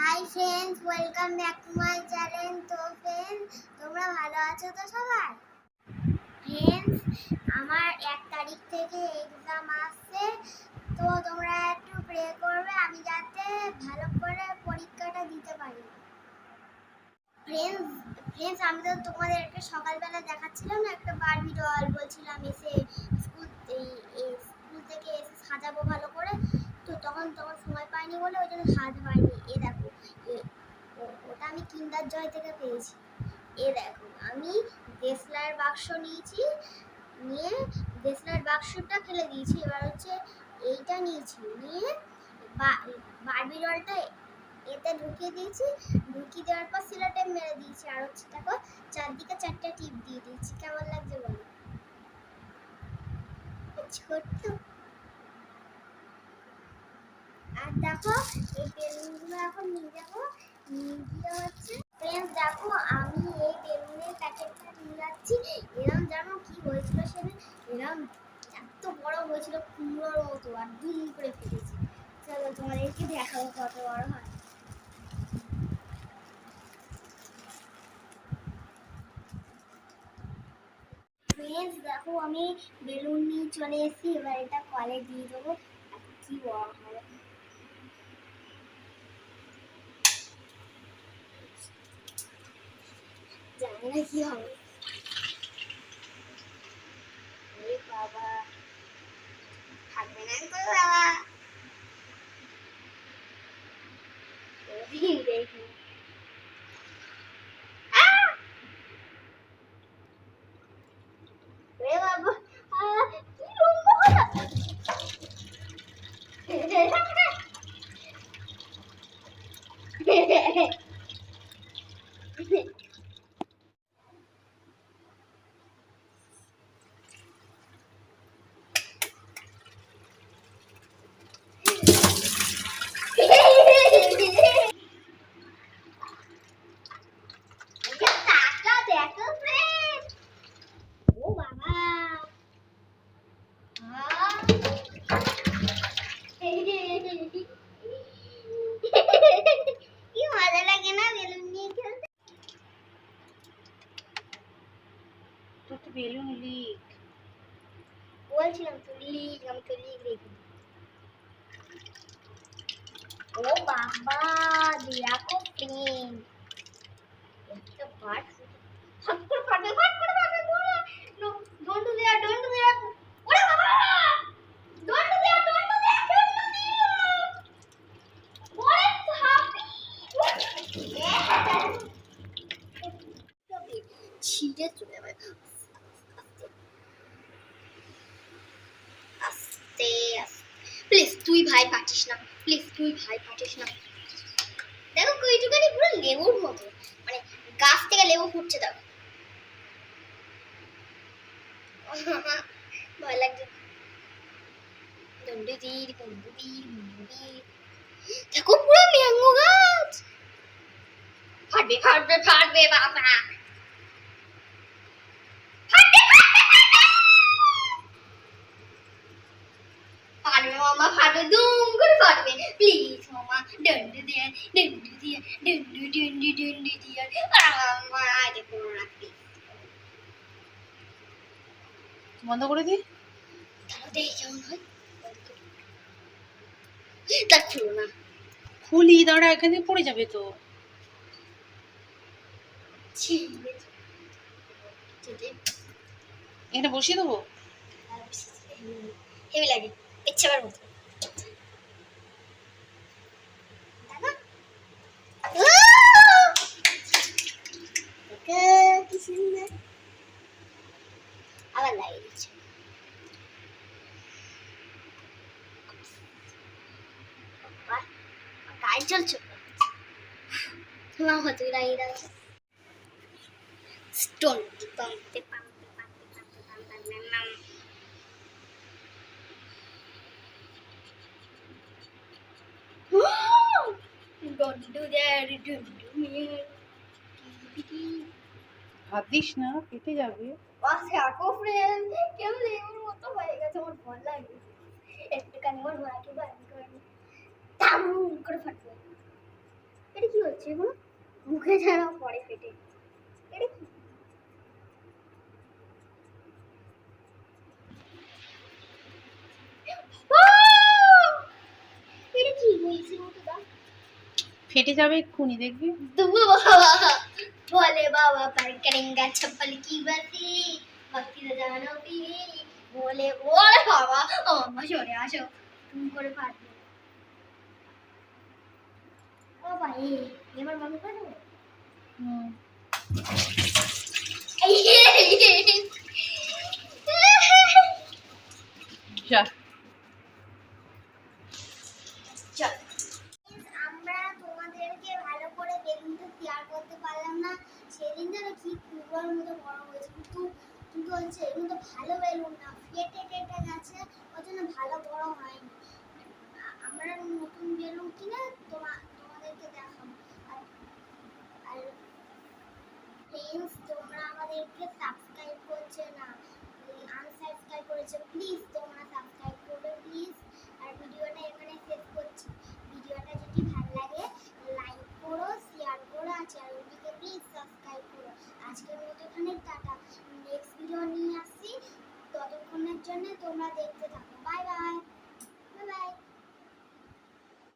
Hi friends, welcome back to my channel. তো friends, তোমরা ভালো আছো তো সবাই? ফ্রেন্ডস, আমার 1 তারিখ থেকে এক্সাম আসছে, তো তোমরা একটু প্রে করবে আমি যাতে ভালো করে পরীক্ষাটা দিতে পারি। ফ্রেন্ডস ফ্রেন্ডস আমি তো তোমাদেরকে সকালবেলা দেখাচ্ছিলাম না, একটা বারবি ডল বলছিলাম এসে স্কুল থেকে এসে সাজাবো ভালো করে। তো তখন সময় পাইনি বলে ওই জন্য সাজাতে পারিনি। দেখো, ওটা আমি কিন্ডার জয় থেকে পেয়েছি। দেখো, আমি দেশলাইয়ের বাক্স নিয়েছি, নিয়ে দেশলাইয়ের বাক্সটা ফেলে দিয়েছি। এবার হচ্ছে এইটা নিয়ে বারবি ডলটা এতে ঢুকিয়ে দিয়েছি। ঢুকিয়ে দেওয়ার পর সিলো টেপ মেরে দিয়েছি। আর হচ্ছে দেখো, চারদিকে 4টা টিপ দিয়ে দিয়েছি। কেমন লাগছে বলো? ছোট্ট। আর দেখো, এই বেলুনগুলো এখন নিয়ে যাবো। নিয়ে গিয়ে হচ্ছে ফ্রেন্ডস, দেখো আমি এই বেলুনের প্যাকেটটা নিয়ে যাচ্ছি। এরকম জানো কি হয়েছিল সেদিন? এরকম এত বড় হয়েছিল, কুমড়োর মতো, আর দুম করে ফেলেছি। চলো তোমাদেরকে দেখাবো কত বড় হয়। ফ্রেন্ডস, দেখো আমি বেলুন নিয়ে চলে এসেছি। এবার এটা কলে দিয়ে দেবো। কি বড় হবে জানি না কি হবে। বাবা, থাকবে না তো বাবা। দেখি বাবা, কি লম্বা কথা। কি মজা লাগে না বেলুন নিয়ে খেলতে? তুই তো বেলুন লিক বলছিলাম তো লিক, আমি তো লিক দেখি। ও বাবা, দেখো ফ্রেন্ড, একটা পার্ট ফাট করে ফাটবে, ফাট করে ফাটবে। Don't do there, don't do there. ওরে বাবা, don't do there, don't do there, don't do there. ওরে হাপি ছিঁড়ে চলে যাবে। আস্তে আস্তে, প্লিজ তুই ভাই পাঠিস না, প্লিজ তুই ভাই পাঠিস না। দেখো কইটুকানি পুরো লেবুর মতো, মানে গাছ থেকে লেবু ফুটছে। দেখো ভয় লাগছে। দণ্ডুদির বন্ধুদির বন্ধুদির, দেখো পুরো ম্যাঙ্গো গাছ। ফাটবে ফাটবে ফাটবে বাবা, ফাটবে মামা, ফাটবে, দুম করে ফাটবে। প্লিজ মামা, ডন্ডু দিয়ে, ডন্ডু দিয়ে, ডন্ডু ডন্ডু ডন্ডু দিয়ে। মামা আরে করো না প্লিজ। বন্ধ করে দি। তাহলে দেখি কেমন হয়। তা খুলো না। খুলি, দাঁড়া, এখান থেকে পড়ে যাবে তো। এটা বসিয়ে দেবো। হেভি লাগে, ইচ্ছাবার মতো। আবার লাগিয়ে দিচ্ছে। গাড়ি চলছে তোমার হতে লাগিয়ে দাও। স্টোন পাম্পতে পাম্পতে পাম্পতে পাম্পতে পাম্পতে নাম। Don't do that, don't do me. হাত দিস না, কেটে যাবে। বাসে আকো ফ্রেন্ড, কেমন লেবুর মতো হয়ে গেছে, আমার ভয় লাগে। একটুখানি আমার মাকে বাড়ি করে দাম করে ফাটবে। হচ্ছে এগুলো? মুখে যেন পরে ফেটে। এটা কি? আহ! এটা কি বলছি মতো দাও? ফেটে যাবে এক্ষুনি দেখবি। दुबू बाबा बोले बाबा पर करेंगे चप्पल की बत्ती भक्ति न जानो भी बोले बोले बाबा ओ अम्मा সরে আসো তুমি করে পারবে ও ভাই এবার মামি করে দেবো হুম। যা। চল আমরা তোমাদেরকে ভালো করে বেলুনটা তৈরি করতে পারলাম না সেদিন যেন কি কুকুরের মতো বড় হয়েছে কিন্তু হচ্ছে এগুলো তো ভালো বেলুন না ফেটে টেটে গেছে ওই জন্য ভালো বড় হয়নি আমরা নতুন বেলুন কিনে তোমাদেরকে দেখাবো আর ফ্রেন্ডস তোমরা আমাদেরকে সাবস্ক্রাইব করছে না আনসাবস্ক্রাইব করেছে প্লিজ তোমরা সাবস্ক্রাইব করবে প্লিজ আর ভিডিওটা এখানে শেষ করছি ভিডিওটা যদি ভালো লাগে লাইক করো শেয়ার করো আর চ্যানেলটিকে প্লিজ সাবস্ক্রাইব করো আজকের মতো এখানে টাটা নেক্সট ভিডিও নিয়ে আসছি ততক্ষণের জন্য তোমরা দেখতে থাকো